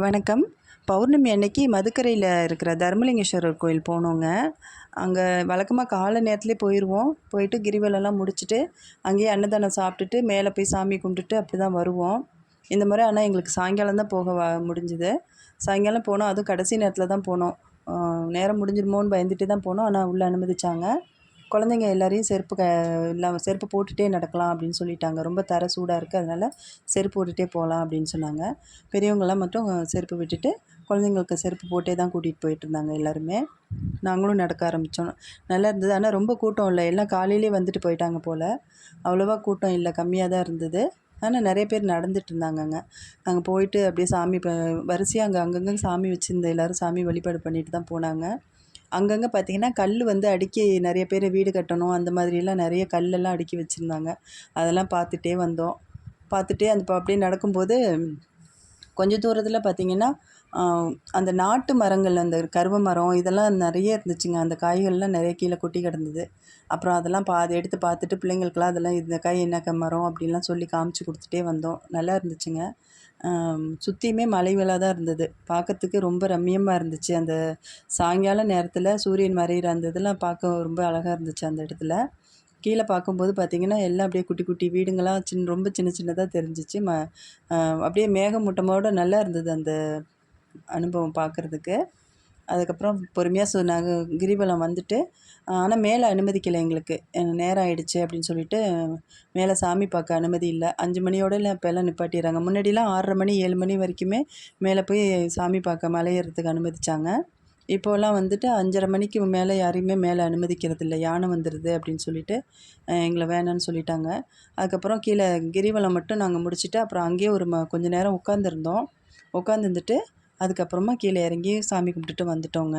வணக்கம். பௌர்ணமி அன்னைக்கு மதுக்கரையில இருக்கிற தர்மலிங்கேஸ்வரர் கோயில் போனோங்க. அங்கே வழக்கமா காலை நேரத்திலே போயிருவோம். போயிட்டு கிரிவலம்லாம் முடிச்சுட்டு, அங்கேயே அன்னதானம் சாப்பிட்டுட்டு, மேலே போய் சாமி கும்பிட்டுட்டு அப்படி தான் வருவோம். இந்த முறை ஆனா எங்களுக்கு சாயங்காலம் தான் போக முடிஞ்சுது. சாயங்காலம் போனோம். அதுவும் கடைசி நேரத்தில தான் போனோம். நேரம் முடிஞ்சிருமோன்னு பயந்துட்டு தான் போனோம். ஆனா உள்ள அனுமதிச்சாங்க. குழந்தைங்க எல்லாரையும் இல்லாம செருப்பு போட்டுட்டே நடக்கலாம் அப்படின்னு சொல்லிட்டாங்க. ரொம்ப தரை சூடாக இருக்குது. அதனால செருப்பு போட்டுட்டே போகலாம் அப்படின்னு சொன்னாங்க. பெரியவங்கலாம் மட்டும் செருப்பு விட்டுட்டு, குழந்தைங்களுக்கு செருப்பு போட்டே தான் கூட்டிகிட்டு போயிட்டுருந்தாங்க எல்லாருமே. நாங்களும் நடக்க ஆரம்பித்தோம். நல்லா இருந்தது. ஆனா ரொம்ப கூட்டம் இல்ல. எல்லாம் காலையிலேயே வந்துட்டு போயிட்டாங்க போல. அவ்வளோவா கூட்டம் இல்ல. கம்மியா தான் இருந்தது. ஆனா நெறைய பேர் நடந்துட்டு இருந்தாங்கங்க. நாங்க போயிட்டு அப்படியே சாமி வரிசையா அங்கங்க சாமி வச்சிருந்த எல்லாரும் சாமி வழிபாடு பண்ணிட்டு தான் போனாங்க. அங்கங்க பார்த்தீங்கன்னா, கல்லு வந்து அடுக்கி நெறைய பேர் வீடு கட்டணும், அந்த மாதிரிலாம் நெறைய கல்லெல்லாம் அடுக்கி வச்சிருந்தாங்க. அதெல்லாம் பார்த்துட்டே வந்தோம். பார்த்துட்டே அப்படியே நடக்கும்போது, கொஞ்ச தூரத்தில பார்த்தீங்கன்னா, அ அந்த நாட்டு மரங்கள், அந்த கருவ மரம் இதெல்லாம் நெறைய இருந்துச்சுங்க. அந்த காய்கள்லாம் நெறைய கீழ கொட்டி கிடந்தது. அப்புறம் அதெல்லாம் பாதி எடுத்து பார்த்துட்டு, பிள்ளைங்களுக்கெல்லாம் அதெல்லாம் இந்த காய் என்ன மரம் அப்படின்லாம் சொல்லி காமிச்சு குடுத்துட்டே வந்தோம். நல்லா இருந்துச்சுங்க. சுத்தியுமே மலைகளா தான் இருந்தது. பார்க்கறதுக்கு ரொம்ப ரம்மியமா இருந்துச்சு. அந்த சாயங்கால நேரத்தில சூரியன் மறையிற அந்த இதெல்லாம் பார்க்க ரொம்ப அழகா இருந்துச்சு அந்த இடத்துல. கீழ பார்க்கும்போது பார்த்தீங்கன்னா, எல்லாம் அப்படியே குட்டி குட்டி வீடுங்களா ரொம்ப சின்ன சின்னதா தெரிஞ்சுச்சு. அ அப்படியே மேகமூட்டமோட நல்லா இருந்தது அந்த அனுபவம் பார்க்கறதுக்கு. அதுக்கப்புறம் பொறுமையா நாங்க கிரிவலம் வந்துட்டு, ஆனா மேல அனுமதிக்கல எங்களுக்கு. நேரம் ஆயிடுச்சு அப்படின்னு சொல்லிட்டு, மேல சாமி பார்க்க அனுமதி இல்ல. 5 மணியோடலாம் இப்போலாம் நிப்பாட்டிர்றாங்க. முன்னாடிலாம் 6:30 மணி, 7 மணி வரைக்குமே மேல போய் சாமி பார்க்க மலை ஏறுறதுக்கு அனுமதிச்சாங்க. இப்போலாம் வந்துட்டு 5:30 மணிக்கு மேல யாரையுமே மேல அனுமதிக்கிறதில்ல. யானை வந்துருது அப்படின்னு சொல்லிட்டு, எங்கள வேணான்னு சொல்லிட்டாங்க. அதுக்கப்புறம் கீழ கிரிவலம் மட்டும் நாங்க முடிச்சுட்டு, அப்புறம் அங்கேயே ஒரு கொஞ்ச நேரம் உட்காந்துருந்தோம். உட்காந்துருந்துட்டு, அதுக்கப்புறமா கீழ இறங்கி சாமி கும்பிட்டுட்டு வந்துட்டோங்க.